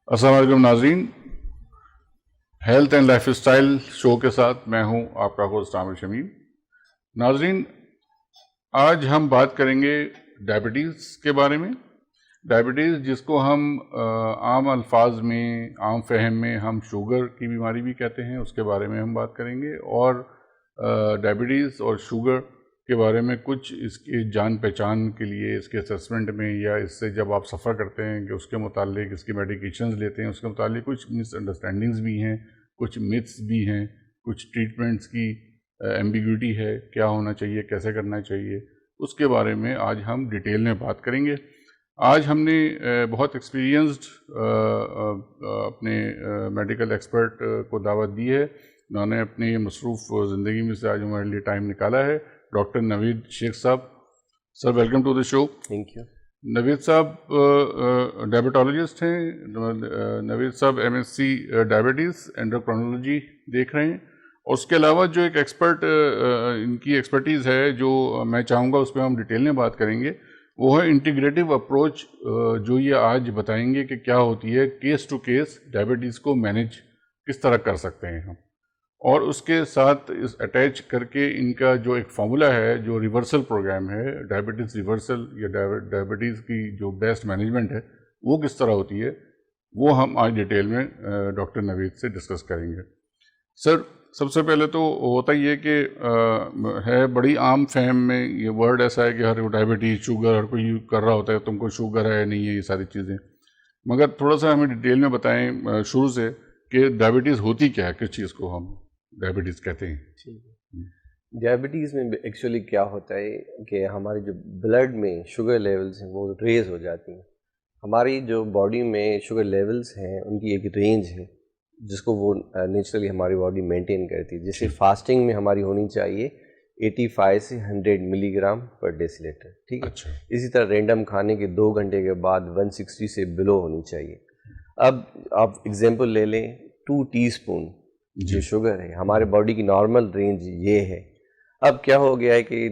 السلام علیکم ناظرین، ہیلتھ اینڈ لائف اسٹائل شو کے ساتھ میں ہوں آپ کا ہوسٹ عامر شمیم۔ ناظرین، آج ہم بات کریں گے ڈائبٹیز کے بارے میں۔ ڈائبٹیز جس کو ہم عام الفاظ میں، عام فہم میں ہم شوگر کی بیماری بھی کہتے ہیں، اس کے بارے میں ہم بات کریں گے، اور ڈائبٹیز اور شوگر کے بارے میں کچھ اس کی جان پہچان کے لیے، اس کے اسسمنٹ میں، یا اس سے جب آپ سفر کرتے ہیں کہ اس کے متعلق اس کی میڈیکیشنز لیتے ہیں، اس کے متعلق کچھ مس انڈرسٹینڈنگز بھی ہیں، کچھ متس بھی ہیں، کچھ ٹریٹمنٹس کی ایمبیگوٹی ہے، کیا ہونا چاہیے، کیسے کرنا چاہیے، اس کے بارے میں آج ہم ڈیٹیل میں بات کریں گے۔ آج ہم نے بہت ایکسپیرینسڈ اپنے میڈیکل ایکسپرٹ کو دعوت دی ہے۔ انہوں نے اپنی مصروف زندگی میں سے آج ہمارے لیے ٹائم نکالا ہے۔ ڈاکٹر نوید شیخ صاحب، sir welcome to the show. Thank you. Naveed صاحب ڈائبٹالوجسٹ ہیں۔ نوید صاحب M S C diabetes endocrinology دیکھ رہے ہیں، اور اس کے علاوہ جو ایک ایکسپرٹ ان کی ایکسپرٹیز ہے جو میں چاہوں گا اس پہ ہم ڈیٹیل میں بات کریں گے، وہ ہے انٹیگریٹو اپروچ، جو یہ آج بتائیں گے کہ کیا ہوتی ہے کیس ٹو کیس ڈائبٹیز کو مینیج کس طرح کر سکتے ہیں ہم، اور اس کے ساتھ اٹیچ کر کے ان کا جو ایک فارمولا ہے، جو ریورسل پروگرام ہے، ڈائبٹیز ریورسل یا ڈائبٹیز کی جو بیسٹ مینجمنٹ ہے وہ کس طرح ہوتی ہے، وہ ہم آج ڈیٹیل میں ڈاکٹر نوید سے ڈسکس کریں گے۔ سر، سب سے پہلے تو ہوتا یہ کہ ہے بڑی عام فہم میں یہ ورڈ ایسا ہے کہ ہر ڈائبٹیز، شوگر، ہر کوئی کر رہا ہوتا ہے، تم کو شوگر ہے نہیں ہے، یہ ساری چیزیں، مگر تھوڑا سا ہمیں ڈیٹیل میں بتائیں شروع سے کہ ڈائبٹیز ہوتی کیا ہے، کس چیز کو ہم ڈائبٹیز کہتے ہیں۔ ٹھیک ہے۔ ڈائبٹیز میں ایکچولی کیا ہوتا ہے کہ ہماری جو بلڈ میں شوگر لیولز ہیں وہ ریز ہو جاتی ہیں۔ ہماری جو باڈی میں شوگر لیولز ہیں ان کی ایک رینج ہے جس کو وہ نیچرلی ہماری باڈی مینٹین کرتی ہے، جیسے فاسٹنگ میں ہماری ہونی چاہیے 85 سے 100 ملی گرام پر ڈیسی لیٹر، ٹھیک ہے۔ اچھا، اسی طرح رینڈم کھانے کے 2 گھنٹے کے بعد 160 سے بلو ہونی چاہیے۔ اب آپ ایگزامپل لے لیں 2 ٹی اسپون جو شوگر ہے، ہمارے باڈی کی نارمل رینج یہ ہے۔ اب کیا ہو گیا ہے کہ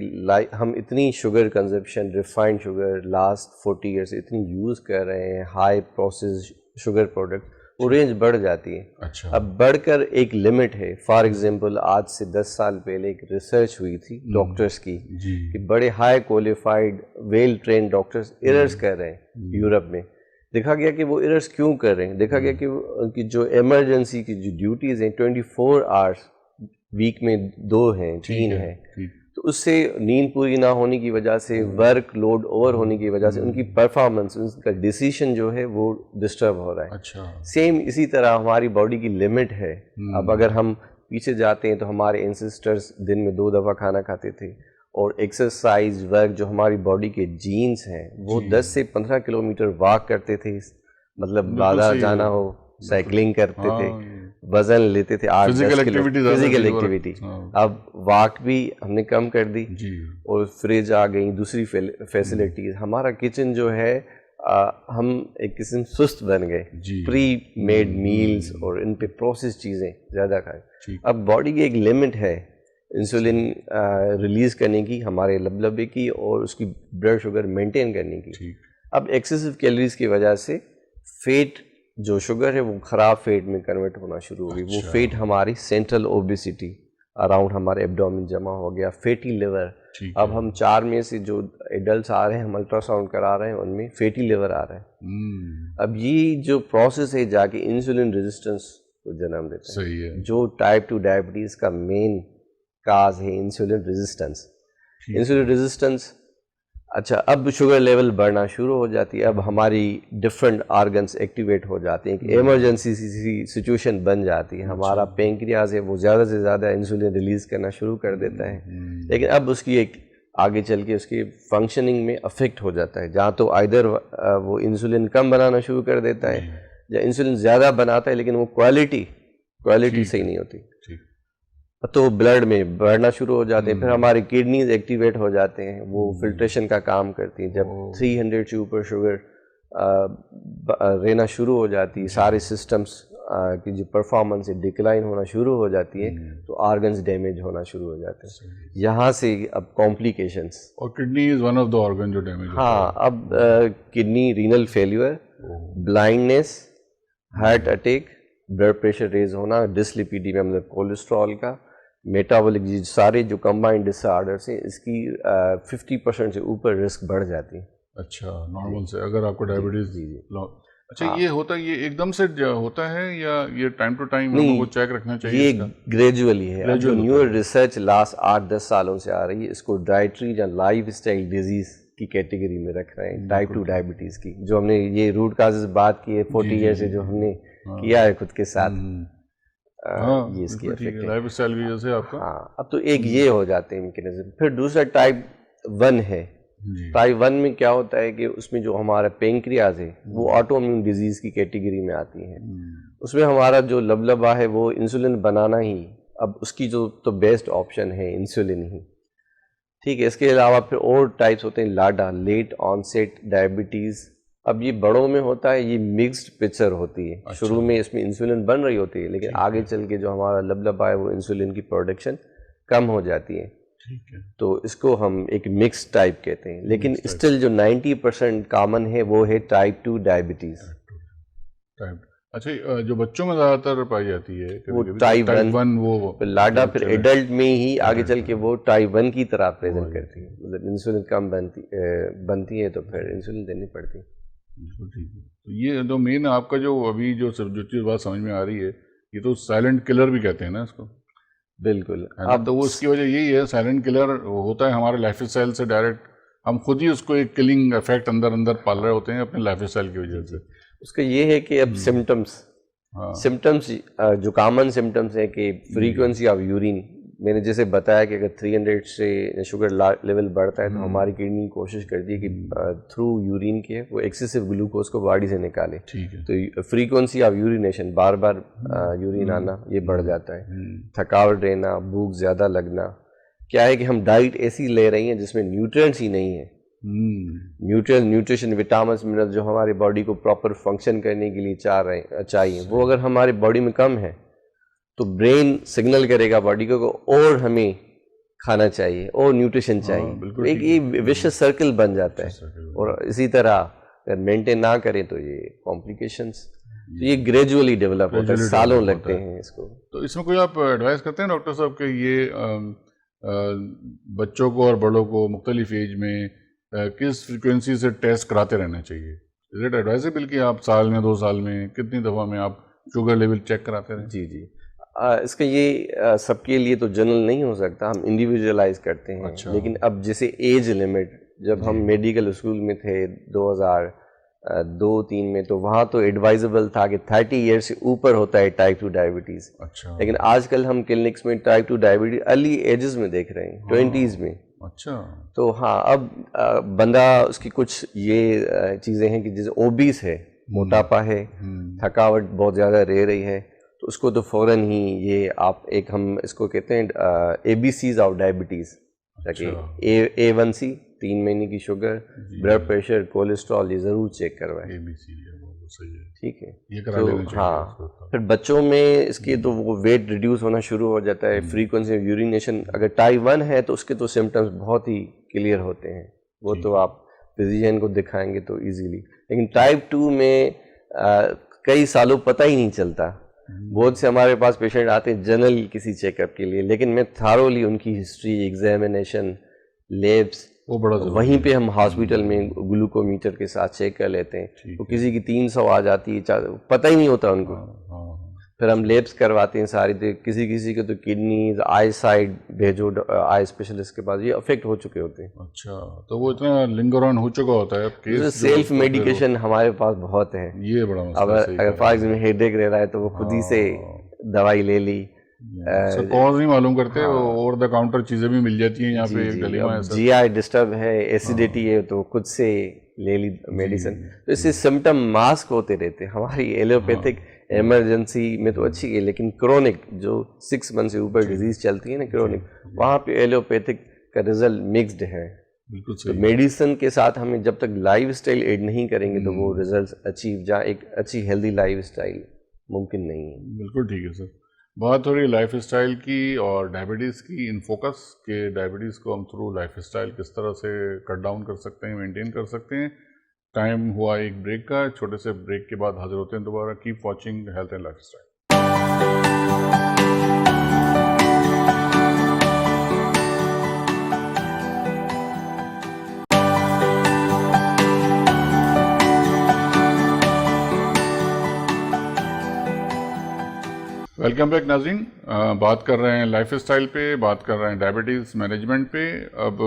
ہم اتنی sugar consumption, refined sugar last 40 year سے اتنی یوز کر رہے ہیں، ہائی پروسیس شوگر پروڈکٹ، وہ رینج بڑھ جاتی ہے۔ اچھا، اب بڑھ کر ایک لمٹ ہے۔ فار ایگزامپل آج سے 10 سال پہلے ایک ریسرچ ہوئی تھی ڈاکٹرز کی کہ بڑے high qualified well trained doctors errors کر رہے ہیں یورپ میں۔ دیکھا گیا کہ وہ ایررز کیوں کر رہے ہیں، دیکھا گیا کہ ان کی جو ایمرجنسی کی جو ڈیوٹیز ہیں 24 آورس ویک میں 2 ہیں 3 ہیں، تو اس سے نیند پوری نہ ہونے کی وجہ سے، ورک لوڈ اوور ہونے کی وجہ سے ان کی پرفارمنس، ان کا ڈیسیشن جو ہے وہ ڈسٹرب ہو رہا ہے۔ اچھا، سیم اسی طرح ہماری باڈی کی لمٹ ہے۔ اب اگر ہم پیچھے جاتے ہیں تو ہمارے انسسٹرز دن میں 2 دفعہ کھانا کھاتے تھے، اور ایکسرسائز، ورک، جو ہماری باڈی کے جینز ہیں وہ 10 سے 15 کلومیٹر واک کرتے تھے، مطلب بازار جانا ہو، سائیکلنگ کرتے تھے، وزن لیتے تھے 8-10 کلو، فزیکل ایکٹیویٹی۔ اب واک بھی ہم نے کم کر دی، اور فریج آ گئی، دوسری فیسلٹیز، ہمارا کچن جو ہے ہم ایک قسم سست بن گئے، پری میڈ میلز اور ان پہ پروسیس چیزیں زیادہ کھائیں۔ اب باڈی کی ایک لمٹ ہے انسولین ریلیز کرنے کی، ہمارے لبلبے کی، اور اس کی بلڈ شوگر مینٹین کرنے کی۔ اب ایکسیسو کیلوریز کی وجہ سے فیٹ جو شوگر ہے وہ خراب فیٹ میں کنورٹ ہونا شروع ہو گئی۔ وہ فیٹ ہماری سینٹرل اوبیسٹی اراؤنڈ ہمارے ایبڈومن جمع ہو گیا، فیٹی لیور۔ اب ہم 4 میں سے جو ایڈلٹس آ رہے ہیں، ہم الٹرا ساؤنڈ کرا رہے ہیں، ان میں فیٹی لیور آ رہا ہے۔ اب یہ جو پروسیس ہے جا کے انسولین ریزسٹنس کو جنم دیتا ہے، جو ٹائپ 2 ڈائبٹیز کا مین کاز ہے انسولین ریزسٹنس۔ انسولین ریزسٹنس، اچھا، اب شوگر لیول بڑھنا شروع ہو جاتی ہے، اب ہماری ڈفرینٹ آرگنس ایکٹیویٹ ہو جاتے ہیں، کہ ایمرجنسی سچویشن بن جاتی ہے، ہمارا پینکریاز ہے وہ زیادہ سے زیادہ انسولین ریلیز کرنا شروع کر دیتا ہے، لیکن اب اس کی ایک آگے چل کے اس کی فنکشننگ میں افیکٹ ہو جاتا ہے، جہاں تو آئدر وہ انسولین کم بنانا شروع کر دیتا ہے، یا انسولین زیادہ بناتا ہے لیکن وہ کوالٹی صحیح نہیں ہوتی، تو بلڈ میں بڑھنا شروع ہو جاتے ہیں۔ پھر ہماری کڈنیز ایکٹیویٹ ہو جاتے ہیں، وہ فلٹریشن کا کام کرتی ہیں۔ جب 300 سے اوپر شوگر رہنا شروع ہو جاتی ہے، سارے سسٹمز کی جو پرفارمنس ہے ڈکلائن ہونا شروع ہو جاتی ہے، تو آرگنز ڈیمیج ہونا شروع ہو جاتے ہیں۔ یہاں سے اب کمپلیکیشنس، اور kidney is one of the organ جو ڈیمیج ہوتا ہے۔ ہاں، اب kidney renal failure, blindness, heart attack, blood pressure rise ہونا، ڈسلیپیڈیمیا مطلب کولیسٹرول کا، میٹابولک سارے جو کمبائنڈ ڈس آرڈرس ہیں اس کی 50% سے اوپر رسک بڑھ جاتی ہے. اچھا نارمل سے اگر آپ کو ڈائبٹیز. جی اچھا یہ ہوتا ہے، یہ ایک دم سے ہوتا ہے یا یہ ٹائم ٹو ٹائم ہم نہیں، لوگوں کو چیک رکھنا چاہیے؟ یہ گریجولی ہے. اب جو نیور ریسرچ لاسٹ 8-10 سالوں سے آ رہی ہے اس کو ڈائٹری یا لائف اسٹائل ڈیزیز کی کیٹیگری میں رکھ رہے ہیں، ٹائپ 2 ڈائبٹیز کی. جو ہم نے یہ روٹ کازز بات کی ہے 40 ایئر سے جو ہم نے کیا ہے خود کے ساتھ، یہ اس کی افیکٹ ہے. لائف اسٹائل کی وجہ سے آپ کا. ہاں اب تو ایک یہ ہو جاتے ہیں میکینزم. پھر دوسرا ٹائپ 1 ہے. ٹائپ 1 میں کیا ہوتا ہے کہ اس میں جو ہمارا پینکریاز ہے وہ آٹو امیون ڈیزیز کی کیٹیگری میں آتی ہے. اس میں ہمارا جو لبلبا ہے وہ انسولن بنانا ہی اب اس کی جو تو بیسٹ آپشن ہے انسولن ہی. ٹھیک ہے. اس کے علاوہ پھر اور ٹائپس ہوتے ہیں لاڈا، لیٹ آنسیٹ ڈائبٹیز. اب یہ بڑوں میں ہوتا ہے، یہ مکسڈ پکچر ہوتی ہے. شروع میں اس میں انسولن بن رہی ہوتی ہے لیکن آگے چل کے جو ہمارا لبلبا ہے وہ انسولن کی پروڈکشن کم ہو جاتی ہے. تو اس کو ہم ایک مکس ٹائپ کہتے ہیں. لیکن اسٹل جو 90% کامن ہے وہ ہے ٹائپ 2 ڈائبٹیز. اچھا جو بچوں میں زیادہ تر پائی جاتی ہے وہ ٹائپ 1 وہ لاڈا، پھر ایڈلٹ میں ہی آگے چل کے وہ ٹائپ 1 کی طرح پریزنٹ کرتی ہے. مطلب انسولن کم بنتی ہے تو پھر انسولن دینی پڑتی ہے. ٹھیک ہے. تو یہ جو مین آپ کا جو ابھی جو چیز بات سمجھ میں آ رہی ہے، یہ تو سائلنٹ کلر بھی کہتے ہیں نا اس کو. بالکل. اب تو وہ اس کی وجہ یہی ہے، سائلنٹ کلر ہوتا ہے ہمارے لائف اسٹائل سے ڈائریکٹ ہم خود ہی اس کو ایک کلنگ افیکٹ اندر پال رہے ہوتے ہیں اپنے لائف اسٹائل کی وجہ سے. اس کا یہ ہے کہ اب سمٹمس جو کامن سمٹمس ہیں کہ فریکوینسی آف یورین، میں نے جیسے بتایا کہ اگر 300 سے شوگر لیول بڑھتا ہے تو ہماری کڈنی کوشش کرتی ہے کہ تھرو یورین کے وہ ایکسیسو گلوکوز کو باڈی سے نکالے. تو frequency of urination, bar bar urine آنا، یہ بڑھ جاتا ہے. تھکاوٹ رہنا، بھوک زیادہ لگنا. کیا ہے کہ ہم ڈائٹ ایسی لے رہی ہیں جس میں نیوٹرینٹس ہی نہیں ہیں. نیوٹریشن، وٹامنس، منرل جو ہماری باڈی کو پراپر فنکشن کرنے کے لیے چاہیے وہ اگر ہماری باڈی میں کم ہے تو برین سگنل کرے گا باڈی کو اور ہمیں کھانا چاہیے اور نیوٹریشن چاہیے. ایک یہ ویشس سرکل بن جاتا ہے. اور اسی طرح اگر مینٹین نہ کریں تو یہ کمپلیکیشنس، تو یہ گریجولی ڈیولپ ہوتا ہے، سالوں لگتے ہیں اس کو. تو اس میں کوئی آپ ایڈوائز کرتے ہیں ڈاکٹر صاحب کہ یہ بچوں کو اور بڑوں کو مختلف ایج میں کس فریکوینسی سے ٹیسٹ کراتے رہنا چاہیے؟ از اٹ ایڈوائزیبل کہ آپ سال میں 2 سال میں کتنی دفعہ میں آپ شوگر لیول چیک کراتے رہیں؟ جی اس کا یہ سب کے لیے تو جنرل نہیں ہو سکتا، ہم انڈیویجولائز کرتے ہیں. لیکن اب جیسے ایج لمٹ، جب ہم میڈیکل اسکول میں تھے 2002-3 میں تو وہاں تو ایڈوائزبل تھا کہ 30 ایئر سے اوپر ہوتا ہے ٹائپ 2 ڈائبٹیز. لیکن آج کل ہم کلینکس میں ٹائپ 2 ڈائبٹیز ارلی ایجز میں دیکھ رہے ہیں، 20s میں. اچھا. تو ہاں اب بندہ اس کی کچھ یہ چیزیں ہیں کہ جیسے اوبیس ہے، موٹاپا ہے، تھکاوٹ بہت زیادہ رہ رہی ہے، تو اس کو تو فوراً ہی یہ آپ ایک ہم اس کو کہتے ہیں ABCs آف ڈائبٹیز، تاکہ A1C 3 مہینے کی شوگر، بلڈ پریشر، کولیسٹرول، یہ ضرور چیک کروائیں. ٹھیک ہے. تو ہاں پھر بچوں میں اس کے تو وہ ویٹ ریڈیوس ہونا شروع ہو جاتا ہے. فریکوینسی آف یورینیشن اگر ٹائپ 1 ہے تو اس کے تو سمٹمس بہت ہی کلیئر ہوتے ہیں، وہ تو آپ فزیشین کو دکھائیں گے تو ایزیلی. لیکن ٹائپ 2 میں کئی سالوں پتہ ہی نہیں چلتا. بہت سے ہمارے پاس پیشنٹ آتے ہیں جنرل کسی چیک اپ کے لیے، لیکن میں تھارولی ان کی ہسٹری، ایگزامینیشن، لیبس، وہیں پہ ہم ہاسپٹل میں گلوکومیٹر کے ساتھ چیک کر لیتے ہیں. تو کسی کی 300 آ جاتی ہے، پتہ ہی نہیں ہوتا ان کو. پھر ہم لیبس کرواتے ہیں ساری. کسی کو تو کڈنیز، آئی سائڈ بھیجو آئی اسپیشلسٹ کے پاس، یہ افیکٹ ہو چکے ہوتے ہیں. اچھا تو وہ اتنا لنگر آن ہو چکا ہوتا ہے. سیلف میڈیکیشن ہمارے پاس بہت ہے. یہ بڑا مسئلہ ہے. اگر فار ایگزامپل ہیڈ ایک رہ رہا ہے تو وہ خود ہی سے دوائی لے لی، کاز نہیں معلوم کرتے، اوور دا کاؤنٹر چیزیں بھی مل جاتی ہیں یہاں پہ. جی آئی ڈسٹرب ہے، ایسیڈیٹی ہے، تو خود سے لے لی میڈیسن. تو اس سے سمٹم ماسک ہوتے رہتے. ہماری ایلوپیتھک ایمرجنسی میں تو اچھی ہے، لیکن کرونک جو 6 منتھ سے اوپر ڈیزیز چلتی ہے نا کرونک، وہاں پہ ایلوپیتھک کا رزلٹ مکسڈ ہے. بالکل. میڈیسن کے ساتھ ہمیں جب تک لائف اسٹائل ایڈ نہیں کریں گے تو وہ ریزلٹس اچیو، جہاں ایک اچھی ہیلدی لائف اسٹائل ممکن نہیں ہے. بالکل ٹھیک ہے سر. بات ہو رہی ہے لائف اسٹائل کی اور ڈائبٹیز کی، ان فوکس کہ ڈائبٹیز کو ہم تھرو لائف اسٹائل کس طرح سے کٹ ڈاؤن کر سکتے ہیں، مینٹین کر سکتے ہیں. ٹائم ہوا ایک بریک کا. چھوٹے سے بریک کے بعد حاضر ہوتے ہیں دوبارہ. Keep watching health and life style. Welcome back ناظرین. بات کر رہے ہیں لائف اسٹائل پہ, بات کر رہے ہیں ڈائبٹیز مینجمنٹ پہ. اب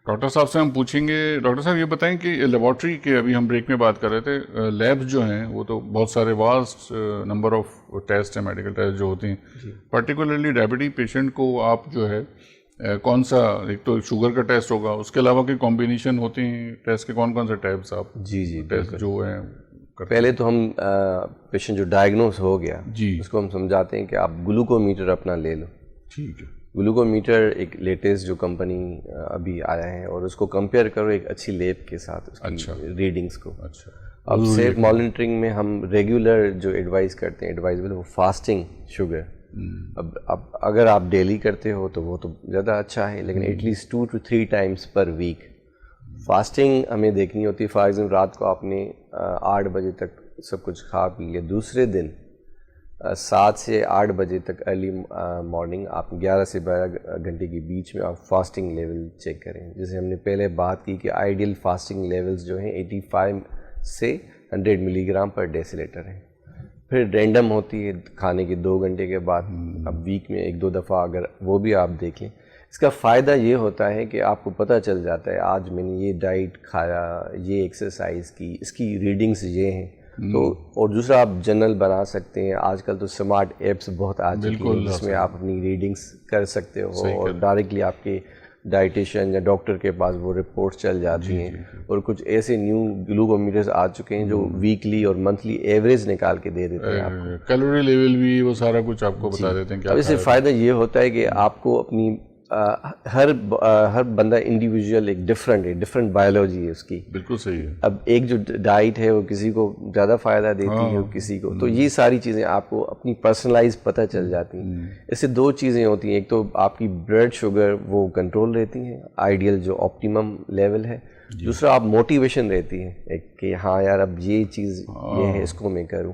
ڈاکٹر صاحب سے ہم پوچھیں گے, ڈاکٹر صاحب یہ بتائیں کہ لیبارٹری کے, ابھی ہم بریک میں بات کر رہے تھے, لیبس جو ہیں وہ تو بہت سارے واسٹ نمبر آف ٹیسٹ ہیں, میڈیکل ٹیسٹ جو ہوتے ہیں. پرٹیکولرلی ڈائبٹیز پیشنٹ کو آپ جو ہے کون سا, ایک تو شوگر کا ٹیسٹ ہوگا, اس کے علاوہ کوئی کمبینیشن ہوتی ہیں ٹیسٹ کے, کون کون سے ٹائپس آپ جی ٹیسٹ جو ہیں پہلے تو ہم پیشنٹ جو ڈائگنوز ہو گیا جی اس کو ہم سمجھاتے ہیں کہ آپ گلوکومیٹر اپنا لے لو. ٹھیک ہے. گلوکومیٹر ایک لیٹسٹ جو کمپنی ابھی آیا ہے, اور اس کو کمپیئر کرو ایک اچھی لیب کے ساتھ اس کی ریڈنگس کو. اچھا. اب سیف مانیٹرنگ میں ہم ریگولر جو ایڈوائز کرتے ہیں, ایڈوائزبل وہ فاسٹنگ شوگر. اب اگر آپ ڈیلی کرتے ہو تو وہ تو زیادہ اچھا ہے, لیکن ایٹ لیسٹ 2 to 3 times پر ویک فاسٹنگ ہمیں دیکھنی ہوتی ہے. فار ایگزامپل رات کو آپ نے 8 بجے تک سب کچھ کھا پی لیا, دوسرے دن 7 سے 8 بجے تک ارلی مارننگ آپ 11 سے 12 گھنٹے کے بیچ میں آپ فاسٹنگ لیول چیک کریں. جیسے ہم نے پہلے بات کی کہ آئیڈیل فاسٹنگ لیولز جو ہیں 85 سے 100 ملی گرام پر ڈیسیلیٹر ہیں. پھر رینڈم ہوتی ہے کھانے کے 2 گھنٹے کے بعد. اب ویک میں 1-2 دفعہ اگر وہ بھی آپ دیکھ لیں, اس کا فائدہ یہ ہوتا ہے کہ آپ کو پتہ چل جاتا ہے آج میں نے یہ ڈائٹ کھایا, یہ ایکسرسائز کی, اس کی ریڈنگز یہ ہیں. تو اور دوسرا آپ جنرل بنا سکتے ہیں. آج کل تو سمارٹ ایپس بہت آ چکی ہیں جس میں آپ اپنی ریڈنگز کر سکتے ہو, اور ڈائریکٹلی آپ کے ڈائٹیشین یا ڈاکٹر کے پاس وہ رپورٹس چل جاتی ہیں. اور کچھ ایسے نیو گلوکومیٹرز آ چکے ہیں جو ویکلی اور منتھلی ایوریج نکال کے دے دیتے ہیں, کیلوری لیول بھی وہ سارا کچھ آپ کو بتا دیتے ہیں. اب اس سے فائدہ یہ ہوتا ہے کہ آپ کو اپنی ہر بندہ انڈیویجول ایک ڈفرینٹ بایولوجی ہے اس کی. بالکل صحیح ہے. اب ایک جو ڈائٹ ہے وہ کسی کو زیادہ فائدہ دیتی ہے, کسی کو, تو یہ ساری چیزیں آپ کو اپنی پرسنلائز پتہ چل جاتی ہیں. اس سے 2 چیزیں ہوتی ہیں, ایک تو آپ کی بلڈ شوگر وہ کنٹرول رہتی ہیں, آئیڈیل جو آپٹیمم لیول ہے. دوسرا آپ موٹیویشن رہتی ہے ایک کہ ہاں یار اب یہ چیز یہ ہے, اس کو میں کروں.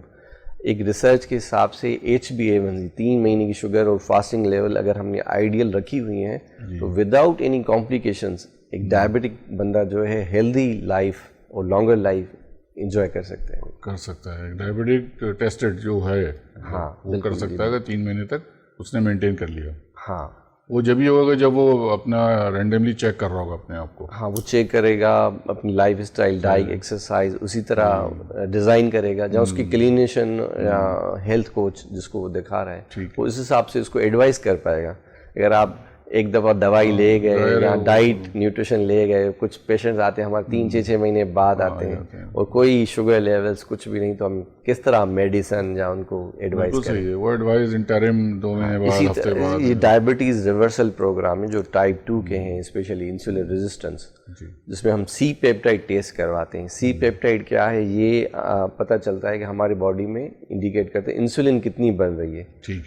ایک ریسرچ کے حساب سے HbA1c 3 مہینے کی شوگر اور فاسٹنگ لیول اگر ہم نے آئیڈیل رکھی ہوئی ہیں تو وداؤٹ اینی کمپلیکیشنز ایک ڈائبٹک بندہ جو ہے ہیلدی لائف اور لانگر لائف انجوائے کر سکتا ہے. ڈائبٹک ٹیسٹڈ جو ہے ہاں وہ کر سکتا ہے. 3 مہینے تک اس نے مینٹین کر لیا. ہاں وہ جب یہ ہوگا جب وہ اپنا رینڈملی چیک کر رہا ہوگا اپنے آپ کو. ہاں وہ چیک کرے گا اپنی لائف اسٹائل, ڈائٹ, ایکسرسائز اسی طرح ڈیزائن کرے گا, جہاں اس کی کلینیشن یا ہیلتھ کوچ جس کو وہ دکھا رہا ہے وہ اس حساب سے اس کو ایڈوائز کر پائے گا. اگر آپ ایک دفعہ دوائی لے گئے یا ڈائٹ نیوٹریشن لے گئے, کچھ پیشنٹس آتے ہیں ہمارے 3-6 مہینے بعد آتے ہیں اور کوئی شوگر لیولس کچھ بھی نہیں, تو ہم کس طرح میڈیسن یا ان کو ایڈوائز کریں. وہ ایڈوائز انٹرم 2 مہینے بعد, ہفتے بعد. یہ ڈائبٹیز ریورسل پروگرام ہے جو ٹائپ 2 کے ہیں, اسپیشلی انسولن ریزسٹنس, جس میں ہم سی پیپٹائڈ ٹیسٹ کرواتے ہیں. سی پیپٹائڈ کیا ہے, یہ پتہ چلتا ہے کہ ہماری باڈی میں انڈیکیٹ کرتے ہیں انسولن کتنی بن رہی ہے.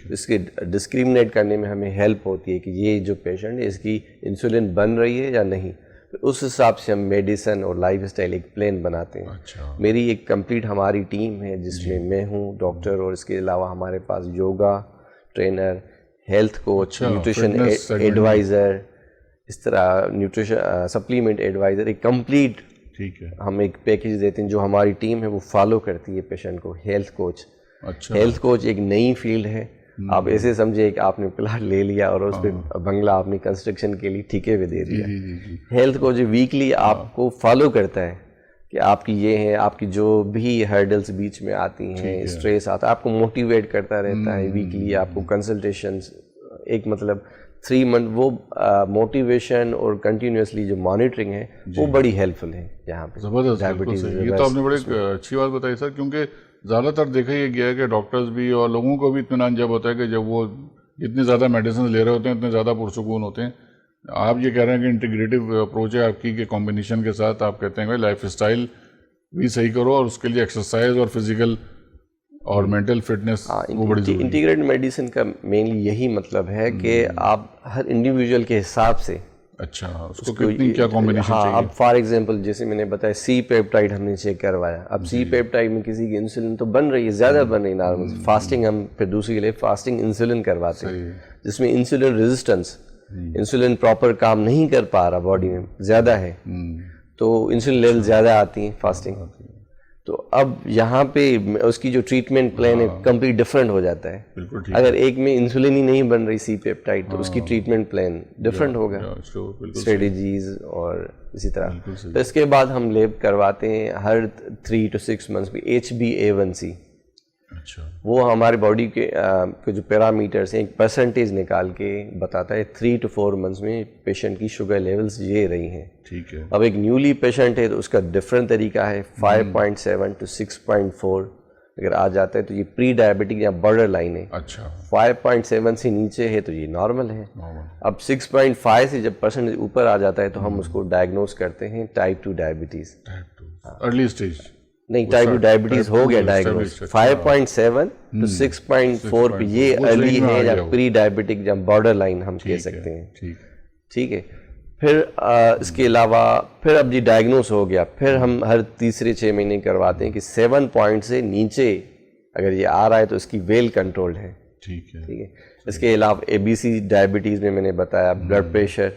اس کے ڈسکریمنیٹ کرنے میں ہمیں ہیلپ ہوتی ہے کہ یہ جو پیشنٹ ہے اس کی انسولن بن رہی ہے یا نہیں. اس حساب سے ہم میڈیسن اور لائف اسٹائل ایک پلان بناتے ہیں. میری ایک کمپلیٹ ہماری ٹیم ہے جس میں میں ہوں ڈاکٹر, اور اس کے علاوہ ہمارے پاس yoga trainer, health coach, nutrition advisor, اس طرح نیوٹریشن سپلیمنٹ ایڈوائزر. ایک کمپلیٹ ہم ایک پیکیج دیتے ہیں جو ہماری ٹیم ہے وہ فالو کرتی ہے پیشنٹ کو. ہیلتھ کوچ, ہیلتھ کوچ ایک نئی فیلڈ ہے. آپ ایسے سمجھے کہ آپ نے پلاٹ لے لیا اور اس پہ بنگلہ آپ نے کنسٹرکشن کے لیے ٹھیکے پہ دے دیا. ہیلتھ کوچ ویکلی آپ کو فالو کرتا ہے کہ آپ کی یہ ہے, آپ کی جو بھی ہرڈلس بیچ میں آتی ہیں, اسٹریس آتا ہے, آپ کو موٹیویٹ کرتا رہتا ہے. ویکلی آپ کو کنسلٹیشنس, ایک مطلب 3 منتھ وہ موٹیویشن اور کنٹینیوسلی جو مانیٹرنگ ہے وہ بڑی ہیلپ فل ہے یہاں پہ. زبردست. یہ تو آپ نے بڑی اچھی بات بتائی سر, کیونکہ زیادہ تر دیکھا یہ گیا ہے کہ ڈاکٹرز بھی اور لوگوں کو بھی اطمینان جب ہوتا ہے کہ جب وہ جتنی زیادہ میڈیسن لے رہے ہوتے ہیں اتنے زیادہ پرسکون ہوتے ہیں. آپ یہ کہہ رہے ہیں کہ انٹیگریٹو اپروچ ہے آپ کی, کہ کمبینیشن کے ساتھ آپ کہتے ہیں کہ لائف اسٹائل بھی صحیح کرو اور اس کے لیے ایکسرسائز اور فزیکل اور مینٹل فٹنس وہ بڑی ضروری ہے. انٹیگریٹڈ میڈیسن کا مینلی یہی مطلب ہے کہ آپ ہر انڈیویجول کے حساب سے اچھا اس کو کتنی کیا کمبینیشن ہاں چاہیے؟ اب فار ایگزامپل جیسے میں نے بتایا سی پیپٹائڈ ہم نے چیک کروایا. اب سی پیپٹائڈ میں کسی کی انسولین تو بن رہی ہے, زیادہ بن رہی ہے نارمل. فاسٹنگ ہم پھر دوسری کے لیے فاسٹنگ انسولین کرواتے ہیں جس میں انسولین ریزسٹنس, انسولین پراپر کام نہیں کر پا رہا باڈی میں, زیادہ ہے تو انسولین لیول زیادہ آتی ہیں فاسٹنگ. تو اب یہاں پہ اس کی جو ٹریٹمنٹ پلان ہے کمپلیٹ ڈفرینٹ ہو جاتا ہے. بالکل ٹھیک. اگر ایک میں انسولین ہی نہیں بن رہی سی پیپٹائڈ تو اس کی ٹریٹمنٹ پلان ڈفرینٹ ہوگا, اسٹریٹجیز اور اسی طرح. تو اس کے بعد ہم لیب کرواتے ہیں ہر 3 to 6 months میں HbA1c. اچھا وہ ہمارے باڈی کے جو پیرامیٹرس ہیں ایک پرسنٹیج نکال کے بتاتا ہے 3 to 4 months میں پیشنٹ کی شوگر لیولز یہ رہی ہیں. ٹھیک ہے. اب ایک نیولی پیشنٹ ہے تو اس کا ڈفرینٹ طریقہ ہے. 5.7 to 6.4 اگر آ جاتا ہے تو یہ پری ڈائبٹک یا بارڈر لائن ہے. اچھا 5.7 سے نیچے ہے تو یہ نارمل ہے. اب 6.5 سے جب پرسنٹ اوپر آ جاتا ہے تو ہم اس کو ڈائگنوز کرتے ہیں ٹائپ 2 ڈائبٹیز. ارلی اسٹیج نہیں, ٹائپ 2 ڈائبٹیز ہو گیا ڈائگنوز. 5.7 to 6.4 پہ یہ ارلی ہے یا پری ڈائبٹک یا بارڈر لائن ہم کہہ سکتے ہیں. ٹھیک ہے. پھر اس کے علاوہ پھر اب یہ ڈائگنوز ہو گیا, پھر ہم ہر تیسرے 6 مہینے کرواتے ہیں کہ 7 پوائنٹ سے نیچے اگر یہ آ رہا ہے تو اس کی ویل کنٹرولڈ ہے. ٹھیک ہے. ٹھیک ہے. اس کے علاوہ ABC ڈائبٹیز میں نے بتایا بلڈ پریشر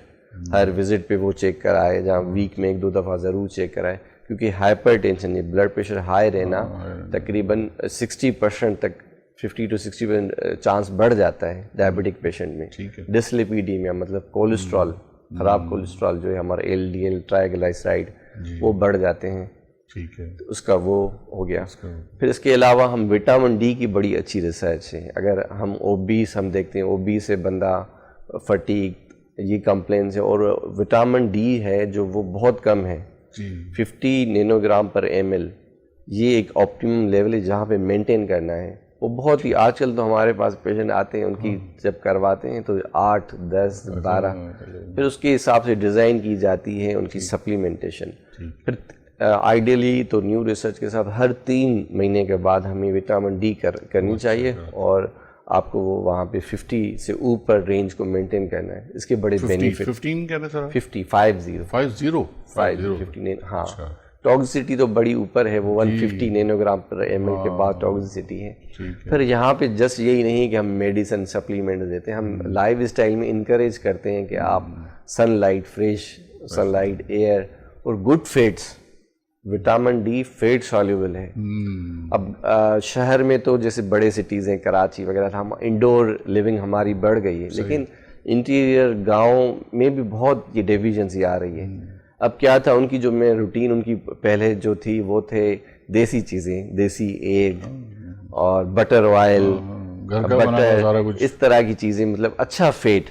ہر وزٹ پہ وہ چیک کرائے, جہاں ویک میں 1-2 دفعہ ضرور چیک کرائے, کیونکہ ہائپر ٹینشن, یہ بلڈ پریشر ہائی رہنا تقریباً 60% تک 50 to 60% چانس بڑھ جاتا ہے ڈائبٹک پیشنٹ میں. ڈسلیپیڈیمیا مطلب کولیسٹرول, خراب کولیسٹرول جو ہے ہمارا LDL ٹرائیگلائسرائڈ وہ بڑھ جاتے ہیں. ٹھیک ہے. اس کا وہ ہو گیا. پھر اس کے علاوہ ہم وٹامن ڈی کی بڑی اچھی ریسرچ ہے. اگر ہم اوبیس ہم دیکھتے ہیں, اوبیس سے بندہ فٹیگ یہ کمپلینس ہے, اور وٹامن ڈی ہے جو وہ بہت کم ہے 50 نینوگرام پر ml. یہ ایک آپٹیمم لیول ہے جہاں پہ مینٹین کرنا ہے. وہ بہت ہی آج کل تو ہمارے پاس پیشنٹ آتے ہیں ان کی جب کرواتے ہیں تو 8, 10, 12 پھر اس کے حساب سے ڈیزائن کی جاتی ہے ان کی سپلیمنٹیشن. پھر آئیڈیلی تو نیو ریسرچ کے ساتھ ہر 3 مہینے کے بعد ہمیں وٹامن ڈی کرنی چاہیے, اور آپ کو وہ وہاں پہ 50 سے اوپر رینج کو مینٹین کرنا ہے. اس کے بڑے بینیفٹ 15 کہہ رہے سر 50 ہاں. ٹاکسیٹی تو بڑی اوپر ہے, وہ 150 نینوگرام پر ml کے بعد ٹاکسیٹی ہے. پھر یہاں پہ جسٹ یہی نہیں کہ ہم میڈیسن سپلیمنٹ دیتے ہیں, ہم لائف اسٹائل میں انکریج کرتے ہیں کہ آپ sunlight, fresh sunlight, air اور good fats. Vitamin D fat soluble ہے. اب شہر میں تو جیسے بڑے سٹیز ہیں کراچی وغیرہ, ہم انڈور لیونگ ہماری بڑھ گئی ہے, لیکن انٹیریئر گاؤں میں بھی بہت یہ ڈیویژنسی آ رہی ہے. اب کیا تھا ان کی جو میں روٹین ان کی پہلے جو تھی وہ تھے دیسی چیزیں, دیسی ایگ اور بٹر آئل, بٹر, اس طرح کی چیزیں, مطلب اچھا فیٹ,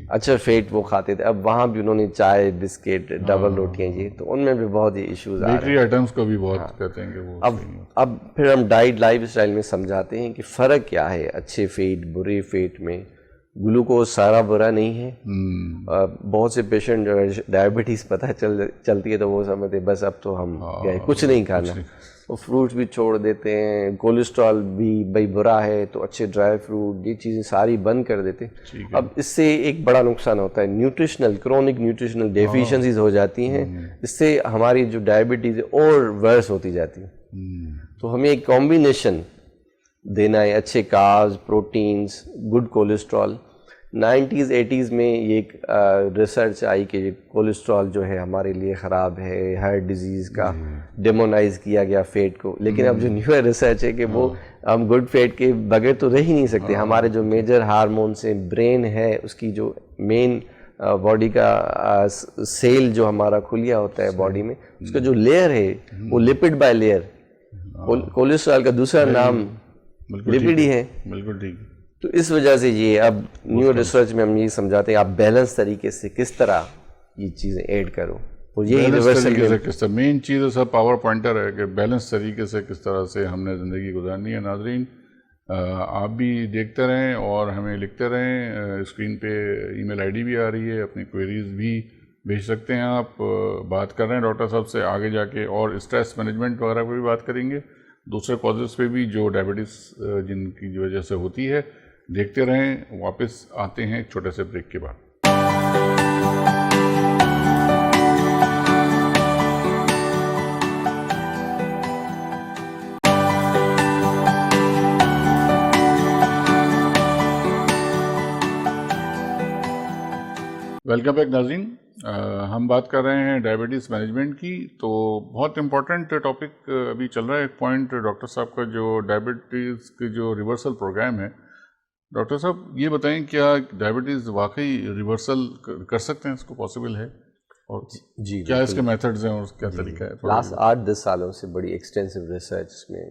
اچھا فیٹ وہ کھاتے تھے. اب وہاں بھی انہوں نے چائے, بسکٹ, ڈبل روٹیاں, یہ تو ان میں بھی بہت ہی ایشوز آ رہے ہیں. بیکری آئٹمس کو بھی بہت کہتے ہیں کہ وہ اب پھر ہم ڈائٹ لائف اسٹائل میں سمجھاتے ہیں کہ فرق کیا ہے اچھے فیٹ برے فیٹ میں. گلوکوز سارا برا نہیں ہے. بہت سے پیشنٹ ڈائبٹیز پتہ چلتی ہے تو وہ سمجھتے بس اب تو ہم کچھ نہیں کھانا, وہ فروٹس بھی چھوڑ دیتے ہیں. کولیسٹرول بھی بھائی برا ہے تو اچھے ڈرائی فروٹ یہ چیزیں ساری بند کر دیتے. اب اس سے ایک بڑا نقصان ہوتا ہے, نیوٹریشنل کرونک نیوٹریشنل ڈیفیشنسیز ہو جاتی ہیں. اس سے ہماری جو ڈائبٹیز ہے اور ورس ہوتی جاتی ہے. تو ہمیں ایک کمبینیشن دینا ہے, اچھے carbs, proteins, good cholesterol. 90s 80s میں یہ ایک ریسرچ آئی کہ کولیسٹرول جو ہے ہمارے لیے خراب ہے, ہارٹ ڈیزیز کا ڈیمونائز کیا گیا فیٹ کو. لیکن اب جو نیو ریسرچ ہے کہ وہ ہم گڈ فیٹ کے بغیر تو رہ ہی نہیں سکتے. ہمارے جو میجر ہارمونس ہیں, برین ہے, اس کی جو مین باڈی کا سیل جو ہمارا کھلیا ہوتا ہے باڈی میں, اس کا جو لیئر ہے وہ لپڈ بائی لیئر. کولیسٹرول کا دوسرا نام لپڈ ہی ہے. بالکل ٹھیک. تو اس وجہ سے یہ اب نیو ریسرچ میں ہم یہ سمجھاتے ہیں آپ بیلنس طریقے سے کس طرح یہ چیزیں ایڈ کرو. تو یہ یونیورسل مین چیز ہے, پاور پوائنٹر ہے کہ بیلنس طریقے سے کس طرح سے ہم نے زندگی گزارنی ہے. ناظرین آپ بھی دیکھتے رہیں اور ہمیں لکھتے رہیں. اسکرین پہ ای میل آئی ڈی بھی آ رہی ہے, اپنی کوئریز بھی بھیج سکتے ہیں آپ. بات کر رہے ہیں ڈاکٹر صاحب سے آگے جا کے, اور اسٹریس مینجمنٹ وغیرہ پہ بھی بات کریں گے, دوسرے کازز پہ بھی جو ڈائبٹیز جن کی وجہ سے ہوتی ہے. دیکھتے رہیں. واپس آتے ہیں ایک چھوٹے سے بریک کے بعد. ویلکم بیک ناظرین. ہم بات کر رہے ہیں ڈائبٹیز مینجمنٹ کی. تو بہت امپورٹنٹ ٹاپک ابھی چل رہا ہے. ایک پوائنٹ ڈاکٹر صاحب کا جو ڈائبٹیز کے جو ریورسل پروگرام ہے, ڈاکٹر صاحب یہ بتائیں کیا ڈائبٹیز واقعی ریورسل کر سکتے ہیں؟ اس کو پاسبل ہے؟ اور جی کیا اس کے میتھڈز ہیں اور کیا طریقہ ہے؟ لاسٹ 8-10 سالوں سے بڑی ایکسٹینسو ریسرچ میں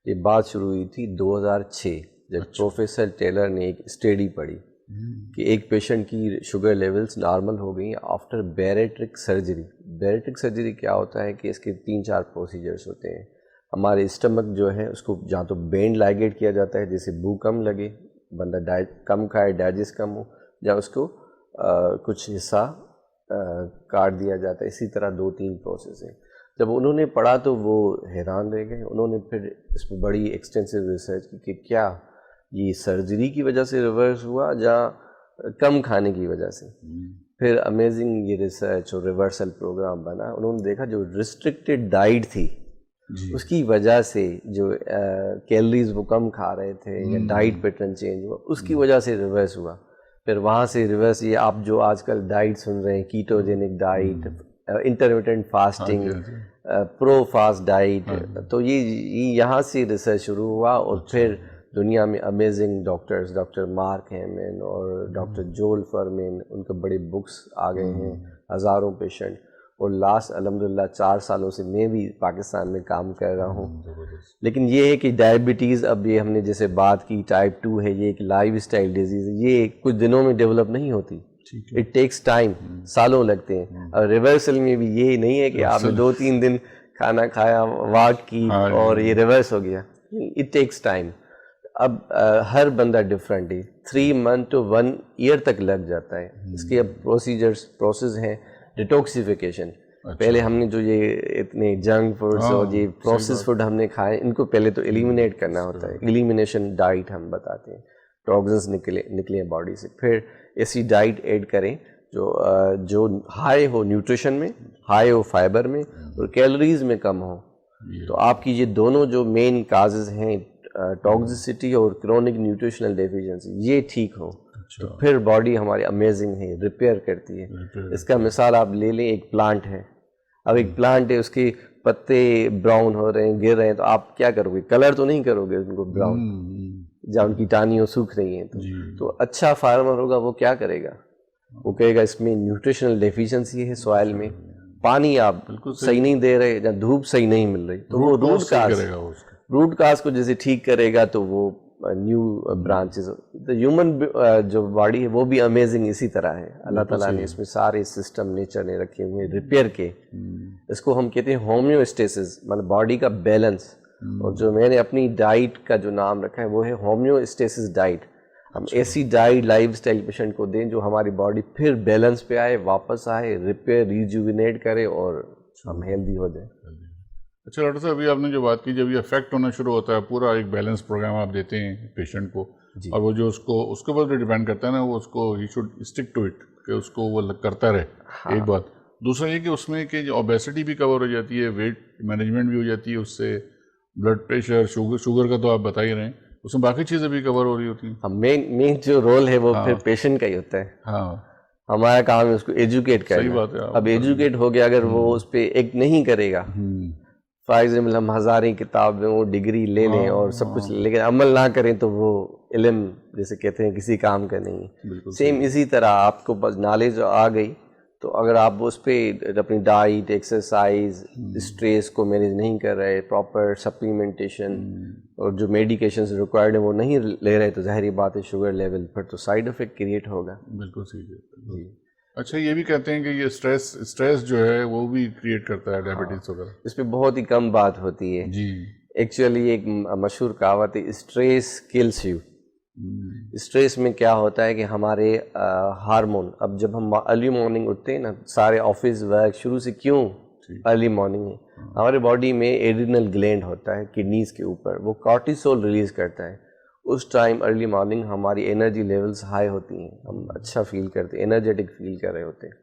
یہ بات شروع ہوئی تھی 2006 جب پروفیسر ٹیلر نے ایک اسٹڈی پڑھی کہ ایک پیشنٹ کی شوگر لیولز نارمل ہو گئی آفٹر بیریٹرک سرجری. بیریٹرک سرجری کیا ہوتا ہے کہ اس کے 3-4 پروسیجرز ہوتے ہیں. ہمارے اسٹمک جو ہے اس کو جہاں تو بینڈ لائگیٹ کیا جاتا ہے جیسے بو کم لگے, بندہ کم کھائے, ڈائجسٹ کم ہو, یا اس کو کچھ حصہ کاٹ دیا جاتا ہے. اسی طرح 2-3 پروسیس ہیں. جب انہوں نے پڑھا تو وہ حیران رہ گئے. انہوں نے پھر اس میں بڑی ایکسٹینسو ریسرچ کی کہ کیا یہ سرجری کی وجہ سے ریورس ہوا یا کم کھانے کی وجہ سے. پھر امیزنگ یہ ریسرچ اور ریورسل پروگرام بنا. انہوں نے دیکھا جو ریسٹرکٹیڈ ڈائٹ تھی اس کی وجہ سے جو کیلریز وہ کم کھا رہے تھے یا ڈائٹ پیٹرن چینج ہوا, اس کی وجہ سے ریورس ہوا. پھر وہاں سے ریورس یہ آپ جو آج کل ڈائٹ سن رہے ہیں, کیٹوجینک ڈائٹ, انٹرمیٹنٹ فاسٹنگ, پرو فاسٹ ڈائٹ, تو یہ یہاں سے ریسرچ شروع ہوا. اور پھر دنیا میں amazing doctors, doctor mark human اور ڈاکٹر جول فرمین, ان کے بڑے بکس آ گئے ہیں, ہزاروں پیشنٹ. اور لاسٹ الحمدللہ 4 سالوں سے میں بھی پاکستان میں کام کر رہا ہوں. لیکن یہ ہے کہ ڈائبٹیز, اب یہ ہم نے جیسے بات کی ٹائپ 2 ہے, یہ ایک لائف اسٹائل ڈیزیز ہے, یہ کچھ دنوں میں ڈیولپ نہیں ہوتی. اٹ ٹیکس ٹائم, سالوں لگتے ہیں. اور ریورسل میں بھی یہ نہیں ہے کہ آپ نے 2-3 دن کھانا کھایا, واک کی اور یہ ریورس ہو گیا. It takes time. اب ہر بندہ ڈفرینٹ ہے, 3 months to 1 year تک لگ جاتا ہے. اس کے اب پروسیس ہیں ڈیٹاکسیفیکیشن. پہلے ہم نے جو یہ اتنے جنک فوڈس اور یہ پروسیس فوڈ ہم نے کھائے, ان کو پہلے تو ایلیمینیٹ کرنا ہوتا ہے. ایلیمینیشن ڈائٹ ہم بتاتے ہیں, ٹاکسنس نکلے باڈی سے. پھر ایسی ڈائٹ ایڈ کریں جو ہائی ہو نیوٹریشن میں, ہائی ہو فائبر میں, اور کیلوریز میں کم ہو. تو آپ کی یہ دونوں جو مین کازز ہیں, ٹاکسیسٹی اور کرونک نیوٹریشنل ڈیفیشنسی, یہ ٹھیک ہو تو پھر باڈی ہماری امیزنگ ہے, ریپیئر کرتی ہے. اس کا مثال آپ لے لیں, ایک پلانٹ ہے. اب ایک پلانٹ ہے, اس کے پتے براؤن ہو رہے ہیں, گر رہے ہیں, تو آپ کیا کرو گے؟ کلر تو نہیں کرو گے ان کو براؤن, جہاں ان کی ٹانیاں سوکھ رہی ہیں. تو اچھا فارمر ہوگا وہ کیا کرے گا؟ وہ کہے گا اس میں نیوٹریشنل ڈیفیشنسی ہے سوائل میں, پانی آپ صحیح نہیں دے رہے, یا دھوپ صحیح نہیں مل رہی, تو وہ روٹ کاز کو جیسے ٹھیک کرے گا تو وہ نیو برانچز. ہیومن جو باڈی ہے وہ بھی امیزنگ اسی طرح ہے. اللہ تعالیٰ نے اس میں سارے سسٹم نیچر نے رکھے ہوئے ریپیئر کے. اس کو ہم کہتے ہیں ہومیو اسٹیسس, مطلب باڈی کا بیلنس. اور جو میں نے اپنی ڈائٹ کا جو نام رکھا ہے وہ ہے ہومیو اسٹیسس ڈائٹ. ہم ایسی ڈائٹ لائف اسٹائل پیشنٹ کو دیں جو ہماری باڈی پھر بیلنس پہ آئے, واپس آئے, ریپیئر ریجوینیٹ کرے اور ہم ہیلدی ہو جائیں. اچھا ڈاکٹر صاحب, ابھی آپ نے جو بات کی, جب یہ افیکٹ ہونا شروع ہوتا ہے, پورا ایک بیلنس پروگرام آپ دیتے ہیں پیشنٹ کو, اور وہ جو اس کے اوپر ڈیپینڈ کرتا ہے نا, وہ اس کو ہی شوڈ اسٹک ٹو اٹ, کہ اس کو وہ کرتا رہے. ایک بات. دوسرا یہ کہ اس میں کہ اوبیسٹی بھی کور ہو جاتی ہے, ویٹ مینجمنٹ بھی ہو جاتی ہے اس سے, بلڈ پریشر, شوگر کا تو آپ بتا ہی رہے ہیں, اس میں باقی چیزیں بھی کور ہو رہی ہوتی ہیں. مین جو رول ہے وہ پھر پیشنٹ کا ہی ہوتا ہے. ہاں, ہمارا کام ہے اس کو ایجوکیٹ کرنا. صحیح بات ہے. اب ایجوکیٹ ہو گیا, اگر وہ اس پہ ایک نہیں کرے گا, فار ایگزامپل ہم ہزاریں کتاب میں وہ ڈگری لے لیں اور سب کچھ, لیکن عمل نہ کریں تو وہ علم جیسے کہتے ہیں کسی کام کا نہیں. سیم اسی طرح آپ کو بس نالج آ گئی, تو اگر آپ اس پہ اپنی ڈائٹ, ایکسرسائز, اسٹریس کو مینیج نہیں کر رہے, پراپر سپلیمنٹیشن اور جو میڈیکیشنز ریکوائرڈ ہیں وہ نہیں لے رہے, تو ظاہری بات ہے شوگر لیول پھر تو سائیڈ افیکٹ کریٹ ہوگا. بالکل صحیح ہے. جی. اچھا, یہ بھی کہتے ہیں کہ یہ اسٹریس جو ہے وہ بھی کریٹ کرتا ہے ڈائبٹیز وغیرہ. اس پہ بہت ہی کم بات ہوتی ہے. جی. ایکچولی ایک مشہور کہاوت ہے, اسٹریس کلس یو. اسٹریس میں کیا ہوتا ہے کہ ہمارے ہارمون, اب جب ہم ارلی مارننگ اٹھتے ہیں نا, سارے آفس ورک شروع سے کیوں ارلی مارننگ ہے, ہمارے باڈی میں ایڈرینل گلینڈ ہوتا ہے کڈنیز کے اوپر, وہ کارٹیسول ریلیز کرتا ہے. اس ٹائم ارلی مارننگ ہماری انرجی لیولز ہائی ہوتی ہیں, ہم اچھا فیل کرتے ہیں, انرجیٹک فیل کر رہے ہوتے ہیں.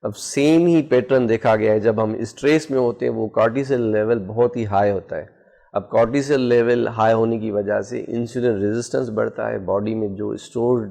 اب سیم ہی پیٹرن دیکھا گیا ہے, جب ہم اسٹریس میں ہوتے ہیں وہ کارٹیسول لیول بہت ہی ہائی ہوتا ہے. اب کارٹیسول لیول ہائی ہونے کی وجہ سے انسولین ریزسٹنس بڑھتا ہے, باڈی میں جو اسٹورڈ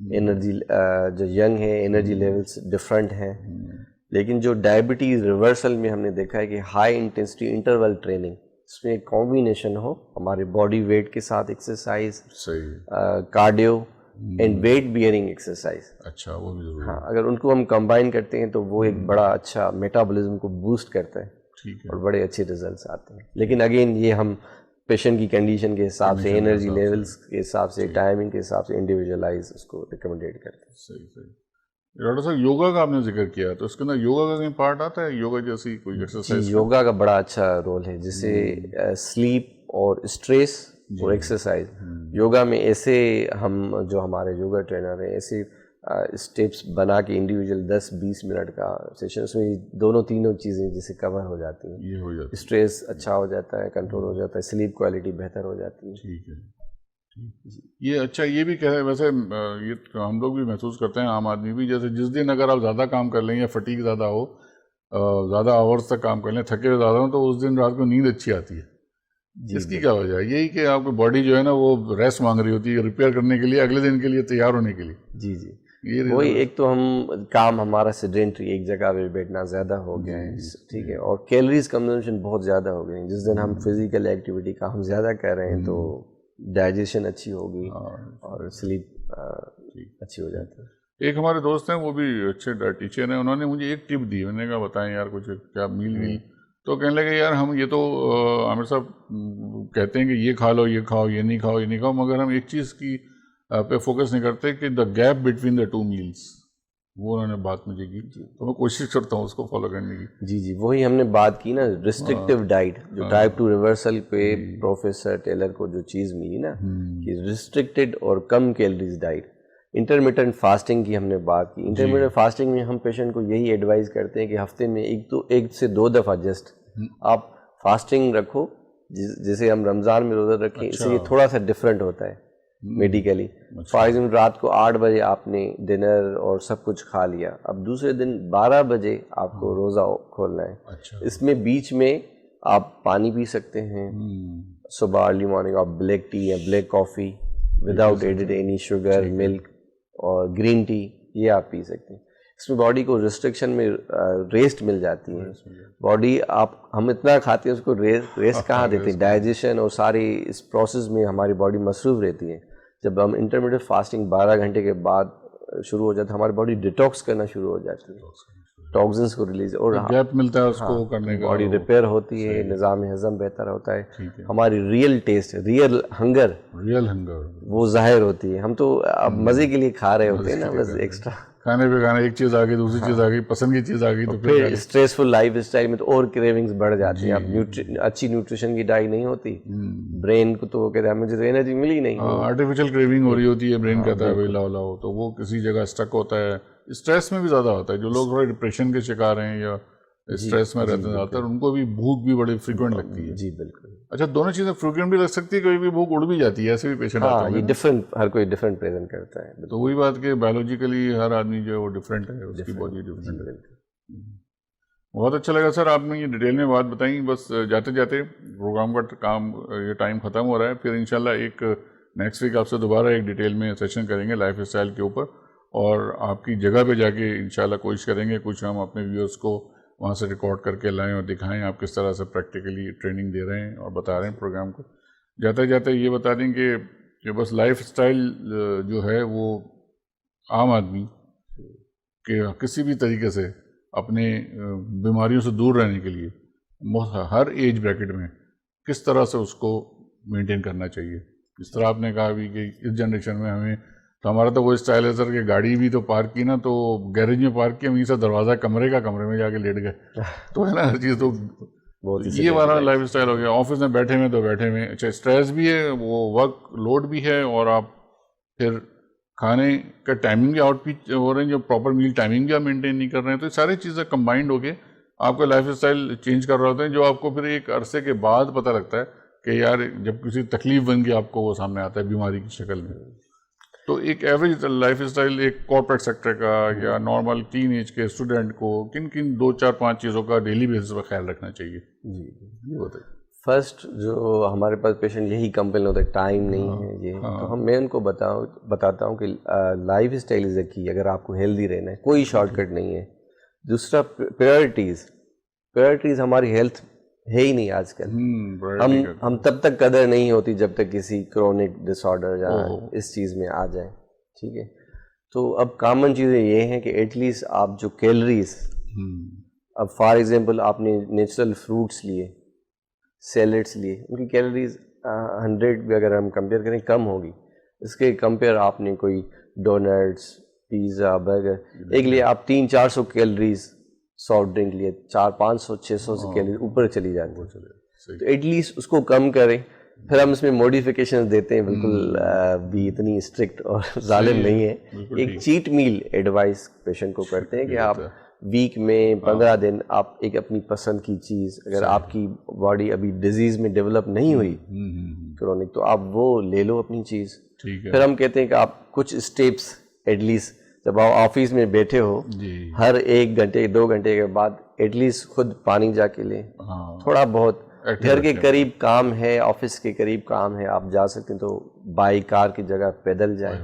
انرجی جو ینگ ہے انرجی لیولس ڈفرینٹ ہیں. لیکن جو ڈائبٹیز ریورسل میں ہم نے دیکھا ہے کہ ہائی انٹینسٹی انٹرول ٹریننگ، اس میں ایک کمبینیشن ہو ہمارے باڈی ویٹ کے ساتھ exercise, cardio and weight bearing exercise. اچھا وہ بھی ضروری. ہاں اگر ان کو ہم کمبائن کرتے ہیں تو وہ ایک بڑا اچھا میٹابولزم کو بوسٹ کرتا ہے اور بڑے اچھے ریزلٹس آتے ہیں. لیکن اگین یہ ہم پیشنٹ کی کنڈیشن کے حساب سے، انرجی لیولس کے حساب سے، ٹائمنگ کے حساب سے انڈیویجولائز اس کو ریکمنڈیٹ کرتے ہیں. صحیح. ڈاکٹر صاحب یوگا کا آپ نے ذکر کیا تو اس کے اندر یوگا کا کہیں پارٹ آتا ہے؟ یوگا جیسی کوئی ایکسرسائز؟ جی یوگا کا بڑا اچھا رول ہے، جیسے سلیپ اور اسٹریس اور ایکسرسائز. یوگا میں ایسے ہم جو ہمارے یوگا ٹرینر ہیں ایسے اسٹیپس بنا کے انڈیویجول 10-20 منٹ کا سیشن، اس میں دونوں تینوں چیزیں جیسے کور ہو جاتی ہیں. یہ ہو جاتا ہے، اسٹریس اچھا ہو جاتا ہے، کنٹرول ہو جاتا ہے، سلیپ کوالٹی بہتر ہو جاتی ہے. ٹھیک ہے. یہ اچھا یہ بھی کہہ رہے ویسے یہ ہم لوگ بھی محسوس کرتے ہیں، عام آدمی بھی، جیسے جس دن اگر آپ زیادہ کام کر لیں یا فٹیگ زیادہ ہو، زیادہ آورس تک کام کر لیں، تھکے زیادہ ہوں، تو اس دن رات کو نیند اچھی آتی ہے. اس کی کیا وجہ ہے؟ یہی کہ آپ کی باڈی جو ہے نا وہ ریسٹ مانگ رہی ہوتی ہے ریپیئر کرنے کے لیے، اگلے دن کے لیے تیار ہونے کے لیے. جی وہی ایک تو ہم کام ہمارا سیڈینٹری ایک جگہ پہ بیٹھنا زیادہ ہو گیا ہے، ٹھیک ہے، اور کیلریز کنزمپشن بہت زیادہ ہو گئے ہیں. جس دن ہم فزیکل ایکٹیویٹی کا ہم زیادہ کر رہے ہیں تو ڈائجیشن اچھی ہوگی اور سلیپ اچھی ہو جاتی ہے. ایک ہمارے دوست ہیں وہ بھی اچھے ڈائٹیشین ہیں، انہوں نے مجھے ایک ٹپ دی. میں نے کہا بتائیں یار کچھ کیا میل تو کہنے لگے یار ہم یہ تو عامر صاحب کہتے ہیں کہ یہ کھا لو، یہ کھاؤ، یہ نہیں کھاؤ، یہ نہیں کھاؤ، مگر ہم ایک چیز کی پہ فوکس نہیں کرتے کہ the gap between the 2 meals. وہ انہوں نے بات مجھے کی تو میں کوشش کرتا ہوں اس کو فالو کرنے کی. جی وہی ہم نے بات کی نا ریسٹرکٹیو ڈائٹ، جو ٹائپ 2 ریورسل پہ پروفیسر ٹیلر کو جو چیز ملی نا کہ ریسٹرکٹیڈ اور کم کیلریز ڈائٹ. انٹرمیٹنٹ فاسٹنگ کی ہم نے بات کی. انٹرمیٹنٹ فاسٹنگ میں ہم پیشنٹ کو یہی ایڈوائز کرتے ہیں کہ ہفتے میں 1 سے 2 دفعہ جسٹ آپ فاسٹنگ رکھو. جیسے ہم رمضان میں روزہ رکھیں، اس سے یہ تھوڑا سا ڈفرینٹ ہوتا ہے میڈیکلی. فار ایگزامپل رات کو 8 بجے آپ نے ڈنر اور سب کچھ کھا لیا، اب دوسرے دن 12 بجے آپ کو روزہ کھولنا ہے. اس میں بیچ میں آپ پانی پی سکتے ہیں. صبح ارلی مارننگ آپ بلیک ٹی یا بلیک کافی وداؤٹ ایڈڈ اینی شوگر، ملک اور گرین ٹی یہ آپ پی سکتے ہیں. اس میں باڈی کو ریسٹرکشن میں ریسٹ مل جاتی ہے. باڈی ہم اتنا کھاتے ہیں اس کو ریسٹ کہاں دیتے ہیں؟ ڈائجیشن اور ساری اس پروسیس میں ہماری باڈی مصروف رہتی ہے. جب ہم انٹرمیڈیٹ فاسٹنگ 12 گھنٹے کے بعد شروع ہو جاتا ہے، ہماری باڈی ڈیٹاکس کرنا شروع ہو جاتی ہے، ٹاکسنس کو ریلیز، اور گیپ ملتا ہے اس کو کرنے کا، باڈی ریپیئر ہوتی ہے، نظام ہضم بہتر ہوتا ہے، ہماری ریئل ٹیسٹ، ریئل ہنگر وہ ظاہر ہوتی ہے. ہم تو اب مزے کے لیے کھا رہے ہوتے ہیں نا، بس ایکسٹرا کھانے پہ کھانا، ایک چیز آ گئی، دوسری چیز آ گئی، پسند کی چیز آ گئی، تو پھر اسٹریسفل لائف اسٹائل میں تو اور کریونگز بڑھ جاتی ہیں. اب اچھی نیوٹریشن کی ڈائٹ نہیں ہوتی، برین کو تو وہ کہتے ہیں مجھے تو انرجی ملی نہیں، آرٹیفیشل کریونگ ہو رہی ہوتی ہے، برین کہتا ہے بھائی لاؤ لاؤ، تو وہ کسی جگہ اسٹک ہوتا ہے. اسٹریس میں بھی زیادہ ہوتا ہے. جو لوگ تھوڑے ڈپریشن کے شکار ہیں یا اسٹریس میں رہتے ہیں زیادہ تر، ان کو بھی بھوک بھی بڑی فریکوینٹ لگتی ہے. جی بالکل. اچھا دونوں چیزیں فریکوینٹ بھی لگ سکتی ہے، کبھی بھی بھوک اڑ بھی جاتی ہے، ایسے بھی پیشنٹ آتے ہیں. یہ ڈفرینٹ، ہر کوئی ڈفرینٹ پریزنٹ کرتا ہے. تو وہی بات کہ بایولوجیکلی ہر آدمی جو ہے وہ ڈفرینٹ ہے، اس کی باڈی ڈفرینٹ ہے. بہت اچھا لگا سر، آپ نے یہ ڈیٹیل میں بات بتائیں. بس جاتے جاتے پروگرام کا کام یہ ٹائم ختم ہو رہا ہے. پھر انشاءاللہ ایک نیکسٹ ویک آپ سے دوبارہ ایک ڈیٹیل میں سیشن کریں گے لائف اسٹائل کے اوپر، اور آپ کی جگہ پہ جا کے انشاءاللہ کوشش کریں گے کچھ ہم اپنے ویورز کو وہاں سے ریکارڈ کر کے لائیں اور دکھائیں آپ کس طرح سے پریکٹیکلی ٹریننگ دے رہے ہیں اور بتا رہے ہیں پروگرام کو. جاتے جاتے یہ بتا دیں کہ بس لائف اسٹائل جو ہے وہ عام آدمی کہ کسی بھی طریقے سے اپنے بیماریوں سے دور رہنے کے لیے ہر ایج بریکٹ میں کس طرح سے اس کو مینٹین کرنا چاہیے. اس طرح آپ نے کہا بھی کہ اس جنریشن میں ہمیں تو ہمارا تو وہ اسٹائل ہے سر کہ گاڑی بھی تو پارک کی نا تو گیریج میں پارک کی، وہیں سے دروازہ کمرے میں جا کے لیٹ گئے، تو ہے نا ہر چیز. تو یہ ہمارا لائف اسٹائل ہو گیا. آفس میں بیٹھے ہوئے تو بیٹھے ہوئے، اچھا اسٹریس بھی ہے، وہ ورک لوڈ بھی ہے، اور آپ پھر کھانے کا ٹائمنگ بھی آؤٹ پیچ ہو رہے ہیں، جو پراپر میل ٹائمنگ بھی آپ مینٹین نہیں کر رہے ہیں. تو ساری چیزیں کمبائنڈ ہو کے آپ کا لائف اسٹائل چینج کر رہے ہوتے ہیں، جو آپ کو پھر ایک عرصے کے بعد پتہ لگتا ہے کہ یار جب کسی تکلیف بن کے آپ کو وہ سامنے آتا ہے بیماری کی شکل میں. تو ایک ایوریج لائف اسٹائل ایک کارپوریٹ سیکٹر کا یا نارمل ٹین ایج کے اسٹوڈنٹ کو کن 2 4 5 چیزوں کا ڈیلی بیسس پر خیال رکھنا چاہیے؟ جی یہ بتائیے. فرسٹ جو ہمارے پاس پیشنٹ یہی کمپلین ہوتا ہے ٹائم نہیں ہے یہ، تو میں ان کو بتاتا ہوں کہ لائف اسٹائل از اے کی، اگر آپ کو ہیلدی رہنا ہے کوئی شارٹ کٹ نہیں ہے. دوسرا پریورٹیز ہماری ہیلتھ ہے ہی نہیں آج کل. ہم تب تک قدر نہیں ہوتی جب تک کسی کرونک ڈس آرڈر یا اس چیز میں آ جائیں. ٹھیک ہے، تو اب کامن چیزیں یہ ہیں کہ ایٹ لیسٹ آپ جو کیلریز، اب فار ایگزامپل آپ نے نیچرل فروٹس لیے، سیلڈس لیے، ان کی کیلریز 100 بھی اگر ہم کمپیئر کریں کم ہوگی. اس کے کمپیئر آپ نے کوئی ڈونٹس، پیزا، برگر، ایک لیے آپ 300-400 کیلریز، سافٹ ڈرنک لیے 400-500-600 سے کیلریز اوپر چلی جاتی ہے. تو ایٹ لیسٹ اس کو کم کریں. پھر ہم اس میں موڈیفیکیشنز دیتے ہیں، بالکل بھی اتنی اسٹرکٹ اور ظالم نہیں ہے. ایک چیٹ میل ایڈوائس پیشنٹ کو کرتے ہیں کہ آپ ویک میں 15 دن آپ ایک اپنی پسند کی چیز، اگر آپ کی باڈی ابھی ڈیزیز میں ڈیولپ نہیں ہوئی کرونک، تو آپ وہ لے لو اپنی چیز. پھر ہم کہتے ہیں کہ آپ کچھ اسٹیپس ایٹ لیسٹ جب آپ آفس میں بیٹھے ہو، ہر 1 گھنٹے 2 گھنٹے کے بعد ایٹ لیسٹ خود پانی جا کے لیں. تھوڑا بہت گھر کے قریب کام ہے، آفس کے قریب کام ہے، آپ جا سکتے ہیں تو بائی کار کی جگہ پیدل جائیں.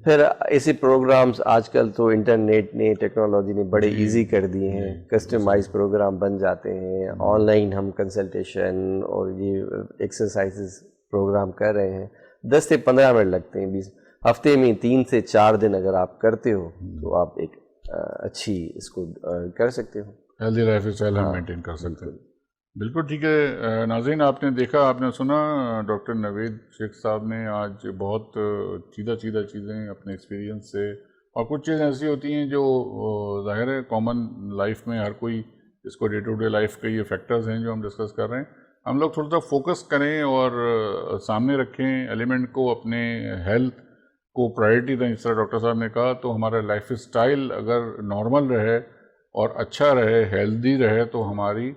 پھر ایسے پروگرامز آج کل تو انٹرنیٹ نے، ٹیکنالوجی نے بڑے ایزی کر دیے ہیں، کسٹمائز پروگرام بن جاتے ہیں. آن لائن ہم کنسلٹیشن اور یہ ایکسرسائزز پروگرام کر رہے ہیں. 10 سے 15 منٹ لگتے ہیں. ہفتے میں 3 سے 4 دن اگر آپ کرتے ہو تو آپ ایک اچھی اس کو کر سکتے ہو، ہیلدی لائف اسٹائل ہم مینٹین کر سکتے ہیں. بالکل ٹھیک ہے. ناظرین، آپ نے دیکھا، آپ نے سنا ڈاکٹر نوید شیخ صاحب نے آج بہت سیدھا چیزیں اپنے ایکسپیرینس سے، اور کچھ چیزیں ایسی ہوتی ہیں جو ظاہر ہے کامن لائف میں ہر کوئی، اس کو ڈے ٹو ڈے لائف کے یہ فیکٹرز ہیں جو ہم ڈسکس کر رہے ہیں. ہم لوگ تھوڑا سا فوکس کریں اور سامنے رکھیں ایلیمنٹ کو، اپنے ہیلتھ کو پرائرٹی دیں. جس طرح ڈاکٹر صاحب نے کہا، تو ہمارا لائف اسٹائل اگر نارمل رہے اور اچھا رہے، ہیلدی رہے، تو ہماری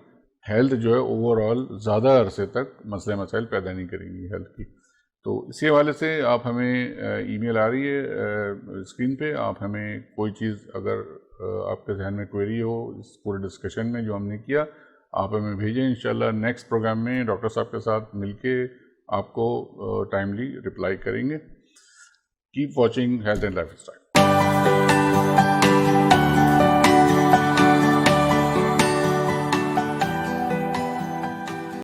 ہیلتھ جو ہے اوور آل زیادہ عرصے تک مسئلے مسائل پیدا نہیں کریں گی ہیلتھ کی. تو اسی حوالے سے آپ ہمیں ای میل آ رہی ہے اسکرین پہ، آپ ہمیں کوئی چیز اگر آپ کے ذہن میں کوئری ہو اس پورے ڈسکشن میں جو ہم نے کیا، آپ ہمیں بھیجیں. انشاءاللہ نیکسٹ پروگرام میں ڈاکٹر صاحب کے ساتھ مل کے آپ کو ٹائملی رپلائی کریں گے. Keep watching health and life style.